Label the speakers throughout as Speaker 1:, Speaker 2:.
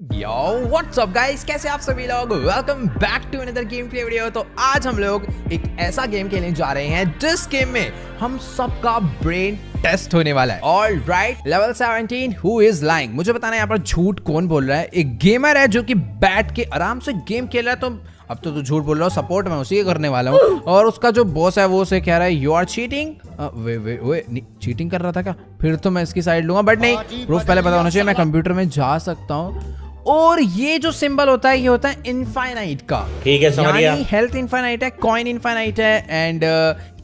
Speaker 1: Yo what's up guys, कैसे आप सभी लोग। Welcome back to another game play video. तो आज हम लोग एक ऐसा गेम खेलने जा रहे हैं जिस गेम में हम सबका ब्रेन टेस्ट होने वाला है। All right, level 17 who is lying. मुझे बताना है यहाँ पर झूठ कौन बोल रहा है। एक गेमर है जो कि बैठ के आराम से गेम खेल रहा है। तो अब तो तू झूठ बोल रहा हो, सपोर्ट मैं उसी के करने वाला हूँ। और उसका जो बॉस है वो उसे कह रहा है यू आर चीटिंग। वे चीटिंग कर रहा था क्या? फिर तो मैं इसकी साइड लूंगा, बट नहीं, प्रूफ पहले पता होना चाहिए। मैं कंप्यूटर में जा सकता हूँ और ये जो सिंबल होता है ये होता है इनफाइनाइट का।
Speaker 2: ठीक है, समझ गया।
Speaker 1: यानी हेल्थ इनफाइनाइट है, कॉइन इनफाइनाइट है एंड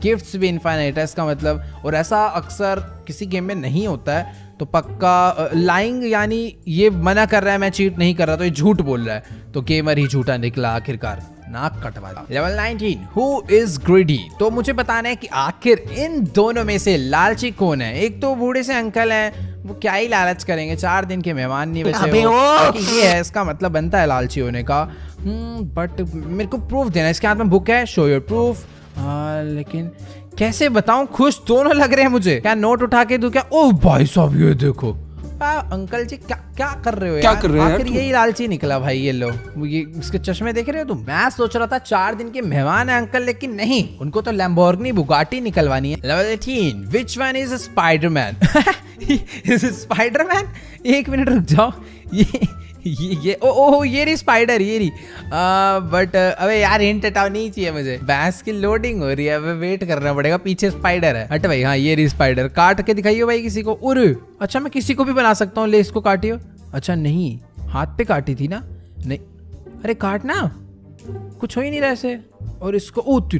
Speaker 1: गिफ्ट्स भी इनफाइनाइट है इसका मतलब। और ऐसा अक्सर किसी गेम में नहीं होता है। तो पक्का लाइंग यानी ये मना कर रहा है मैं चीट नहीं कर रहा, तो ये झूठ बोल रहा है। तो गेमर ही झूठा निकला आखिरकार, नाक कटवा दी। Level 19 who is greedy. तो मुझे बताना है कि आखिर इन दोनों में से लालची कौन है। एक तो बूढ़े से अंकल हैं, वो क्या ही लालच करेंगे, 4 दिन के मेहमान नहीं बचे हो। ये है इसका मतलब बनता है लालची होने का। बट मेरे को प्रूफ देना। इसके हाथ में बुक है, शो योर प्रूफ। लेकिन कैसे बताऊं, खुश दोनों लग रहे हैं मुझे। क्या नोट उठा के दूं क्या? ओह भाई साहब ये देखो। अंकल जी क्या कर रहे हो यार?
Speaker 3: कर रहे हो
Speaker 1: आखिर यही लालची निकला भाई। ये लो, ये इसके चश्मे देख रहे हो तुम। मैं सोच रहा था 4 दिन के मेहमान है अंकल, लेकिन नहीं, उनको तो लैम्बोर्गिनी बुगाटी निकलवानी है। Level 18 which one is Spiderman. Spiderman, एक मिनट रुक जाओ। ये ओह ये रही स्पाइडर, ये रही। बट अबे यार हिंट हटाओ, नहीं चाहिए मुझे। बैंस की लोडिंग हो रही है, अबे वेट करना पड़ेगा। पीछे स्पाइडर है। हट भाई, हाँ ये रही स्पाइडर। काट के दिखाइयो भाई किसी को। उरे अच्छा, मैं किसी को भी बना सकता हूँ। ले इसको काटियो। अच्छा नहीं, हाथ पे काटी थी ना? नहीं, अरे काटना, कुछ हो ही नहीं रहा ऐसे। और इसको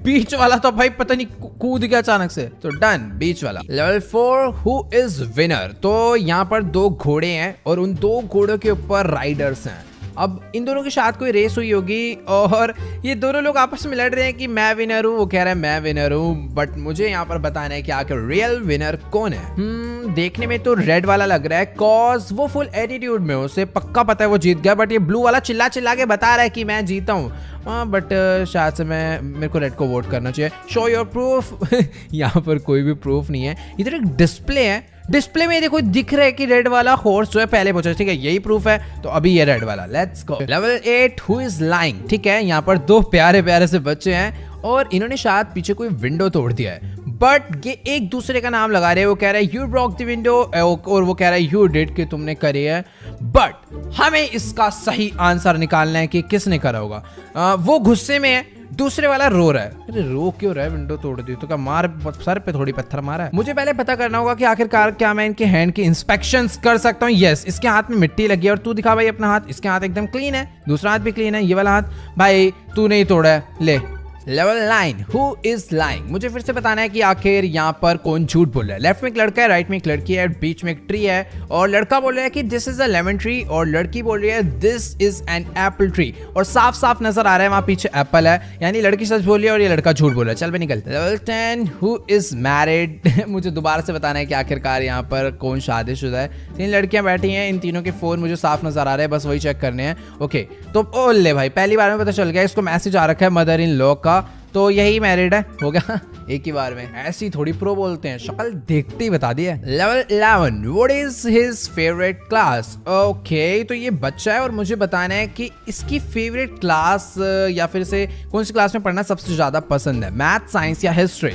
Speaker 1: बीच वाला तो भाई पता नहीं कूद गया अचानक से। तो डन, बीच वाला। Level 4 who is winner. तो यहाँ पर 2 घोड़े हैं और उन 2 घोड़ों के ऊपर राइडर्स हैं। अब इन दोनों के साथ कोई रेस हुई होगी और ये दोनों लोग आपस में लड़ रहे हैं कि मैं विनर हूँ, वो कह रहा है मैं विनर हूँ। बट मुझे यहाँ पर बताना है कि आखिर रियल विनर कौन है। देखने में तो रेड वाला लग रहा है, कॉज वो फुल एटीट्यूड में, उसे पक्का पता है वो जीत गया। बट ये ब्लू वाला चिल्ला चिल्ला के बता रहा है कि मैं जीता हूँ। बट शायद से मेरे को रेड को वोट करना चाहिए। Show your proof. यहाँ पर कोई भी प्रूफ नहीं है। इधर एक डिस्प्ले है, डिस्प्ले में देखो दिख रहा है कि रेड वाला हॉर्स जो है पहले पहुंचा। ठीक है, यही प्रूफ है। तो अभी ये रेड वाला। Let's go. Level 8 who is lying. ठीक है, यहाँ पर 2 प्यारे प्यारे से बच्चे हैं और इन्होंने शायद पीछे कोई विंडो तोड़ दिया है। बट ये एक दूसरे का नाम लगा रहे हैं। वो कह रहा है यू ब्रोक द विंडो और वो कह रहा है यू डिड, कि तुमने करी है। बट हमें इसका सही आंसर निकालना है कि किसने करा होगा। वो गुस्से में है, दूसरे वाला रो रहा है। अरे रो क्यों रहा है? विंडो तोड़ दी तो क्या मार, सर पे थोड़ी पत्थर मारा है। मुझे पहले पता करना होगा कि आखिरकार क्या मैं इनके हैंड की इंस्पेक्शंस कर सकता हूँ। यस, इसके हाथ में मिट्टी लगी है और तू दिखा भाई अपना हाथ। इसके हाथ एकदम क्लीन है, दूसरा हाथ भी क्लीन है। ये वाला हाथ भाई तू नहीं तोड़ा है, ले। Level 9 who is lying. मुझे फिर से बताना है कि आखिर यहाँ पर कौन झूठ बोल रहा है। लेफ्ट में एक लड़का है, राइट में एक लड़की है, बीच में एक ट्री है। और लड़का बोल रहा है कि this is a lemon tree और लड़की बोल रही है this is an apple tree. और साफ साफ नजर आ रहा है वहां पीछे एप्पल है, यानी लड़की सच बोल रही है और ये लड़का झूठ बोल रहा है। चल बे निकल। Level 10 who is married. मुझे दोबारा से बताना है कि आखिरकार यहाँ पर कौन शादीशुदा है। 3 लड़कियां बैठी हैं, इन तीनों के फोन मुझे साफ नजर आ रहे हैं, बस वही चेक करने हैं। ओके, तो ओ ले भाई, पहली बार में पता चल गया। इसको मैसेज आ रखा है मदर इन लॉ का, तो यही मैरिड है। हो गया एक ही बार में। ऐसी थोड़ी प्रो बोलते हैं, शक्ल देखते ही बता दिया। Level 11 what is his favourite class. Okay, तो ये बच्चा है और मुझे बताना है कि इसकी फेवरेट क्लास या फिर से कौन सी क्लास में पढ़ना सबसे ज्यादा पसंद है, मैथ, साइंस या हिस्ट्री।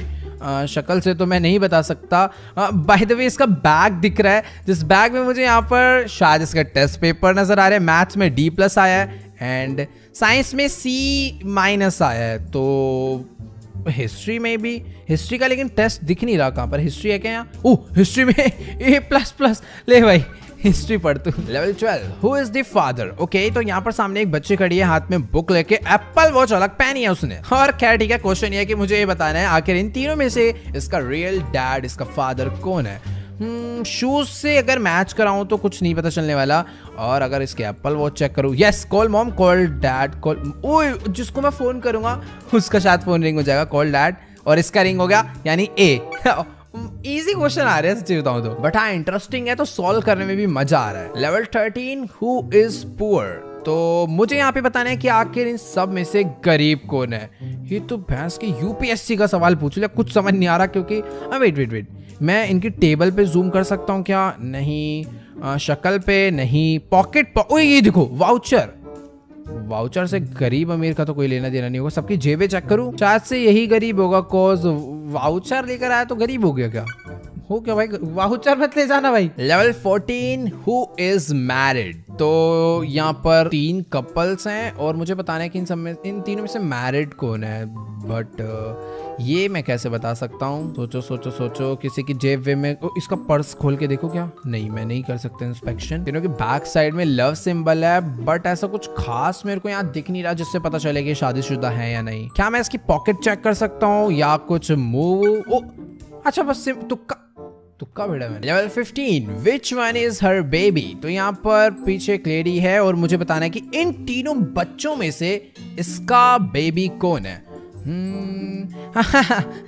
Speaker 1: शक्ल से तो मैं नहीं बता सकता। बाय द वे इसका बैग दिख रहा है, जिस बैग में मुझे यहाँ पर शायद इसका टेस्ट पेपर नजर आ रहा है। मैथ्स में D+ आया है एंड साइंस में C- आया है। तो हिस्ट्री में भी, हिस्ट्री का लेकिन टेस्ट दिख नहीं रहा। कहाँ पर हिस्ट्री है क्या यहाँ? ओह हिस्ट्री में A++। ले भाई हिस्ट्री पढ़ तू। Level 12 who is the father. Okay, तो यहाँ पर सामने एक बच्ची खड़ी है, हाथ में बुक लेके, एप्पल वॉच अलग पहनी है उसने। और खैर ठीक है, क्वेश्चन ये है कि मुझे ये बताना है आखिर इन तीनों में से इसका रियल डैड, इसका फादर कौन है। शूज से अगर मैच कराऊं तो कुछ नहीं पता चलने वाला। और अगर इसके एप्पल वॉच चेक करूं, yes, call mom, call dad, call. ओए जिसको मैं फोन करूंगा उसका शायद फोन रिंग हो जाएगा, कॉल डैड। और इसका रिंग हो गया, यानी ए। इजी क्वेश्चन आ रहे हैं सच्ची बताऊं तो, बट हाँ इंटरेस्टिंग है, तो सॉल्व करने में भी मजा आ रहा है। Level 13 who is poor. तो मुझे यहाँ पे बताना है कि आखिर इन सब में से गरीब कौन है। ये तो भैंस की यूपीएससी का सवाल पूछ लिया, कुछ समझ नहीं आ रहा। क्योंकि वेट मैं इनकी टेबल पे जूम कर सकता हूँ क्या? नहीं। शक्ल पे नहीं, पॉकेट ओए ये देखो वाउचर। वाउचर से गरीब अमीर का तो कोई लेना देना नहीं होगा, सबकी जेबें चेक करूं, शायद से यही गरीब होगा, कॉज वाउचर लेकर आया तो गरीब हो गया क्या? हो क्या भाई, वाउचर मत ले जाना भाई। Level 14 who is married. तो यहाँ पर 3 कपल्स हैं और मुझे बताना है कि इन तीनों में से मैरिड कौन है, बट ये मैं कैसे बता सकता हूँ? सोचो सोचो सोचो, किसी की जेब वे में इसका पर्स खोल के देखो क्या? नहीं, मैं नहीं कर सकता इंस्पेक्शन। तीनों की बैक साइड में लव सिंबल है, बट ऐसा कुछ खास मेरे को यहाँ दिख नहीं रहा जिससे पता चले कि शादीशुदा है या नहीं। क्या मैं इसकी पॉकेट चेक कर सकता हूँ या कुछ मूव? अच्छा बस तुक्का भिड़ा मैंने। Level 15 which one is her baby. तो यहाँ पर पीछे एक लेडी है और मुझे बताना है कि इन तीनों बच्चों में से इसका बेबी कौन है।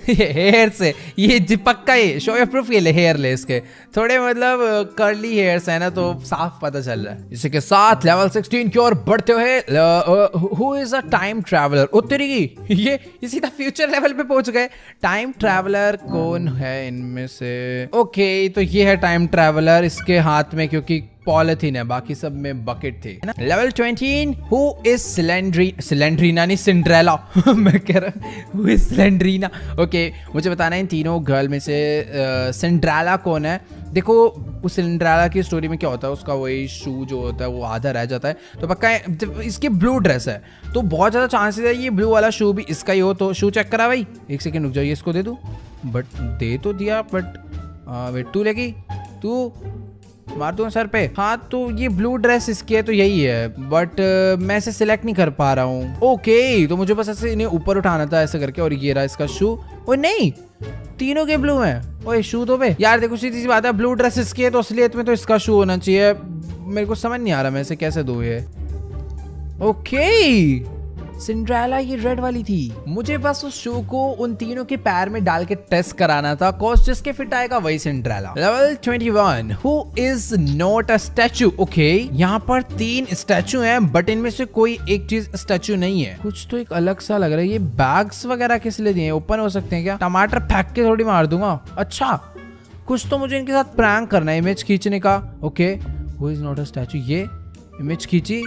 Speaker 1: हेयर से ये पक्का, ये शो ऑफ प्रूफ के लिए हेयर ले, इसके थोड़े मतलब कर्ली हेयर्स है ना, तो साफ पता चल रहा है। इसी के साथ लेवल 16 की ओर बढ़ते हुए who is a time traveller. ओ तेरी की, ये सीधा फ्यूचर लेवल पे पहुंच गए। टाइम ट्रैवलर कौन है इनमें से? ओके तो ये है टाइम ट्रैवलर, इसके हाथ में क्योंकि पॉलिथीन है, बाकी सब में बकेट थी ना। लेवल 20 हु इज सिलेंड्रीना नहीं सिंड्रेला मैं कह रहा हूँ हु इज सिलेंड्रीना। ओके मुझे बताना है इन तीनों गर्ल में से सिंड्रेला कौन है। देखो उस सिंड्रेला की स्टोरी में क्या होता है, उसका वही शू जो होता है वो आधा रह जाता है, तो पक्का इसकी ब्लू ड्रेस है तो बहुत ज्यादा चांसेस है ये ब्लू वाला शू भी इसका ही हो। तो शू चेक करा भाई, एक सेकंड रुक जाइए, इसको दे दूं, बट दे तो दिया, बट वेट तू लेगी, तू मार दूं सर पे। हाँ तो ये ब्लू ड्रेस इसकी है तो यही है, बट मैं इसे सिलेक्ट नहीं कर पा रहा हूँ। ओके तो मुझे बस ऐसे इन्हें ऊपर उठाना था ऐसे करके, और ये रहा इसका शू। ओ नहीं, तीनों के ब्लू हैं। ओए शू तो बे यार, देखो सीधी सी बात है, ब्लू ड्रेस इसकी है तो असलियत में तो इसका शू होना चाहिए। मेरे को समझ नहीं आ रहा मैं इसे कैसे दूं ये। ओके सिंड्रेला ये रेड वाली थी। मुझे बस उस शू को उन तीनों के पैर में डाल के टेस्ट कराना था, कॉस्ट जिसके फिट आएगा वही Cinderella. Level 21 who is not a statue. Okay यहाँ पर 3 स्टैचू हैं, बट इनमें से कोई एक चीज स्टैचू नहीं है। कुछ तो एक अलग सा लग रहा है। ये बैग्स वगैरह किस लिए दिए? ओपन हो सकते हैं क्या? टमाटर फेंक के थोड़ी मार दूंगा। अच्छा कुछ तो मुझे इनके साथ प्रैंक करना है, इमेज खींचने का। Okay who is not a statue, ये इमेज खींची।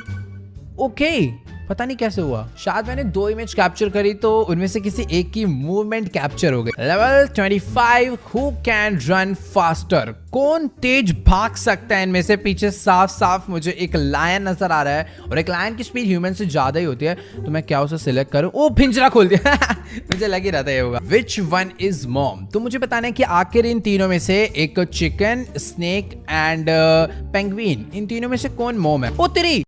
Speaker 1: ओके पता नहीं कैसे हुआ, शायद मैंने 2 इमेज कैप्चर करी तो उनमें से किसी एक की मूवमेंट कैप्चर हो गई। Level 25 who can run faster. कौन तेज भाग सकता है इनमें से? पीछे साफ साफ मुझे एक लायन नजर आ रहा है और एक लायन की स्पीड ह्यूमन से ज्यादा ही होती है, तो मैं क्या उसे सिलेक्ट करूं? ओ पिंजरा खोल दिया मुझे लग ही रहा था ये होगा। Which one is mom. तो मुझे बताना है कि आखिर इन तीनों में से एक चिकन, स्नेक एंड पेंगुइन, इन तीनों में से कौन मॉम है? ओ तेरी